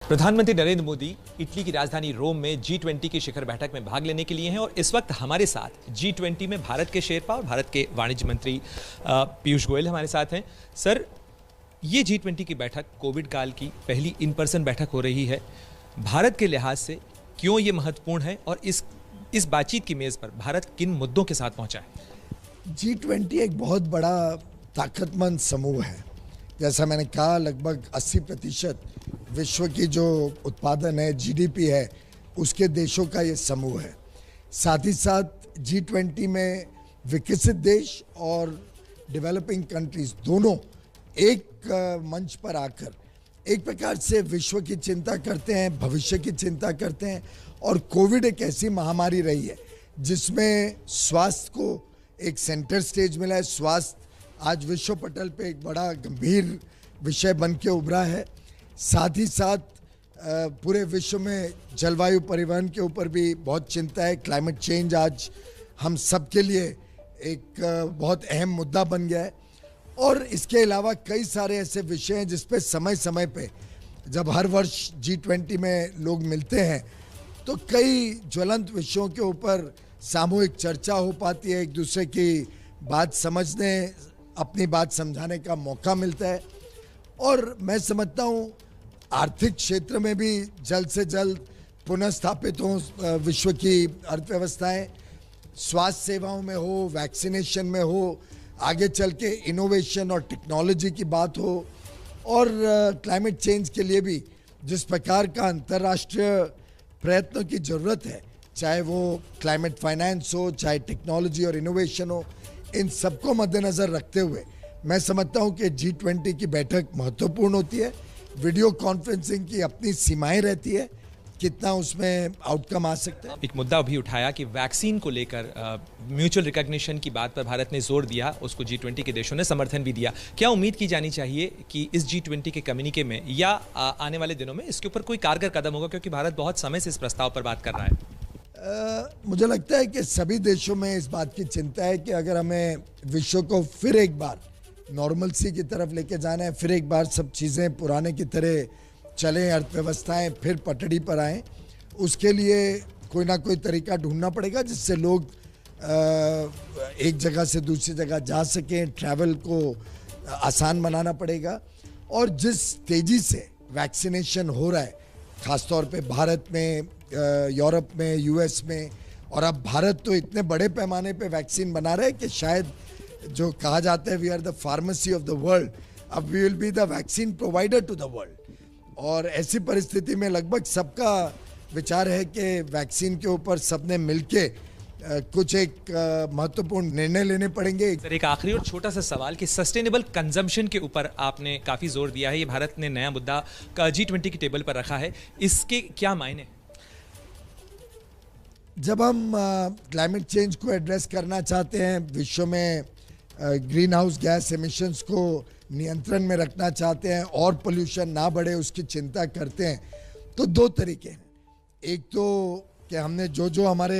प्रधानमंत्री नरेंद्र मोदी इटली की राजधानी रोम में G20 की शिखर बैठक में भाग लेने के लिए हैं और इस वक्त हमारे साथ G20 में भारत के शेरपा और भारत के वाणिज्य मंत्री पीयूष गोयल हमारे साथ हैं। सर, ये G20 की बैठक कोविड काल की पहली इन पर्सन बैठक हो रही है। भारत के लिहाज से क्यों ये महत्वपूर्ण है और इस बातचीत की मेज पर भारत किन मुद्दों के साथ पहुंचा है? G20 एक बहुत बड़ा ताकतमंद समूह है। जैसा मैंने कहा, लगभग 80% विश्व की जो उत्पादन है, जीडीपी है, उसके देशों का ये समूह है। साथ ही साथ G20 में विकसित देश और डेवलपिंग कंट्रीज दोनों एक मंच पर आकर एक प्रकार से विश्व की चिंता करते हैं, भविष्य की चिंता करते हैं। और कोविड एक ऐसी महामारी रही है जिसमें स्वास्थ्य को एक सेंटर स्टेज मिला है। स्वास्थ्य आज विश्व पटल पे एक बड़ा गंभीर विषय बन के उभरा है। साथ ही साथ पूरे विश्व में जलवायु परिवर्तन के ऊपर भी बहुत चिंता है। क्लाइमेट चेंज आज हम सब के लिए एक बहुत अहम मुद्दा बन गया है। और इसके अलावा कई सारे ऐसे विषय हैं जिस पे समय समय पे जब हर वर्ष G20 में लोग मिलते हैं तो कई ज्वलंत विषयों के ऊपर सामूहिक चर्चा हो पाती है, एक दूसरे की बात समझने, अपनी बात समझाने का मौका मिलता है। और मैं समझता हूँ आर्थिक क्षेत्र में भी जल्द से जल्द पुनः स्थापित हो विश्व की अर्थव्यवस्थाएं, स्वास्थ्य सेवाओं में हो, वैक्सीनेशन में हो, आगे चल के इनोवेशन और टेक्नोलॉजी की बात हो, और क्लाइमेट चेंज के लिए भी जिस प्रकार का अंतर्राष्ट्रीय प्रयत्नों की ज़रूरत है, चाहे वो क्लाइमेट फाइनेंस हो, चाहे टेक्नोलॉजी और इनोवेशन हो, इन सबको मद्देनज़र रखते हुए मैं समझता हूँ कि G20 की बैठक महत्वपूर्ण होती है। वीडियो कॉन्फ्रेंसिंग की अपनी सीमाएं रहती है, कितना उसमें आउटकम आ सकता है। एक मुद्दा भी उठाया कि वैक्सीन को लेकर म्यूचुअल रिकॉग्निशन की बात पर भारत ने जोर दिया, उसको G20 के देशों ने समर्थन भी दिया। क्या उम्मीद की जानी चाहिए कि इस G20 के कम्युनिके में या आने वाले दिनों में इसके ऊपर कोई कारगर कदम होगा, क्योंकि भारत बहुत समय से इस प्रस्ताव पर बात कर रहा है? मुझे लगता है कि सभी देशों में इस बात की चिंता है कि अगर हमें विश्व को फिर एक बार नॉर्मलसी की तरफ लेके जाना है, फिर एक बार सब चीज़ें पुराने की तरह चलें, अर्थव्यवस्थाएं फिर पटड़ी पर आएँ, उसके लिए कोई ना कोई तरीका ढूंढना पड़ेगा जिससे लोग एक जगह से दूसरी जगह जा सकें। ट्रैवल को आसान बनाना पड़ेगा। और जिस तेज़ी से वैक्सीनेशन हो रहा है, ख़ासतौर पे भारत में, यूरोप में, यूएस में, और अब भारत तो इतने बड़े पैमाने पे वैक्सीन बना रहे हैं कि शायद जो कहा जाता है we are the pharmacy of the world, अब we will be the vaccine provider to the world. और ऐसी परिस्थिति में लगभग सबका विचार है कि वैक्सीन के ऊपर सबने मिलके कुछ एक महत्वपूर्ण निर्णय लेने पड़ेंगे। सर, एक आखिरी और छोटा सा सवाल कि सस्टेनेबल कंजम्पशन के ऊपर आपने काफ़ी जोर दिया है, ये भारत ने नया मुद्दा G20 की टेबल पर रखा है, इसके क्या मायने? जब हम क्लाइमेट चेंज को एड्रेस करना चाहते हैं, विश्व में ग्रीन हाउस गैस एमिशंस को नियंत्रण में रखना चाहते हैं और पोल्यूशन ना बढ़े उसकी चिंता करते हैं, तो दो तरीके हैं। एक तो कि हमने जो हमारे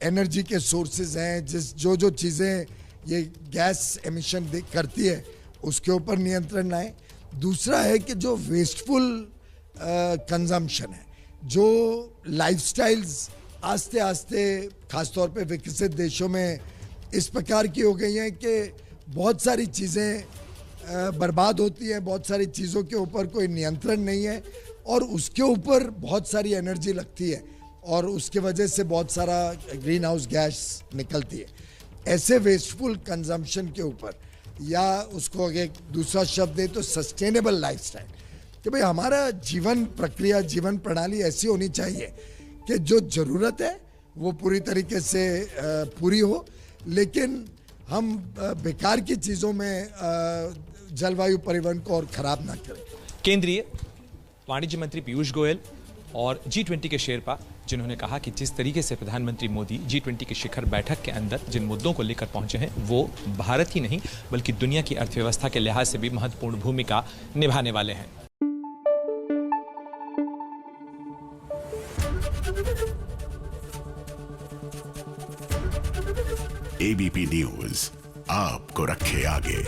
एनर्जी के सोर्सेज हैं, जो चीज़ें ये गैस एमिशन करती है उसके ऊपर नियंत्रण लाएं। दूसरा है कि जो वेस्टफुल कंजम्पशन है, जो लाइफस्टाइल्स आस्ते आस्ते खासतौर पे विकसित देशों में इस प्रकार की हो गई हैं कि बहुत सारी चीज़ें बर्बाद होती हैं, बहुत सारी चीज़ों के ऊपर कोई नियंत्रण नहीं है और उसके ऊपर बहुत सारी एनर्जी लगती है और उसके वजह से बहुत सारा ग्रीन हाउस गैस निकलती है। ऐसे वेस्टफुल कंजम्पशन के ऊपर, या उसको अगर दूसरा शब्द दे तो सस्टेनेबल लाइफस्टाइल, कि भाई हमारा जीवन प्रक्रिया, जीवन प्रणाली ऐसी होनी चाहिए कि जो ज़रूरत है वो पूरी तरीके से पूरी हो, लेकिन हम बेकार की चीज़ों में जलवायु परिवर्तन को और ख़राब ना करें। केंद्रीय वाणिज्य मंत्री पीयूष गोयल और G20 के शेरपा, जिन्होंने कहा कि जिस तरीके से प्रधानमंत्री मोदी G20 की शिखर बैठक के अंदर जिन मुद्दों को लेकर पहुंचे हैं वो भारत ही नहीं बल्कि दुनिया की अर्थव्यवस्था के लिहाज से भी महत्वपूर्ण भूमिका निभाने वाले हैं। ABP न्यूज आपको रखे आगे।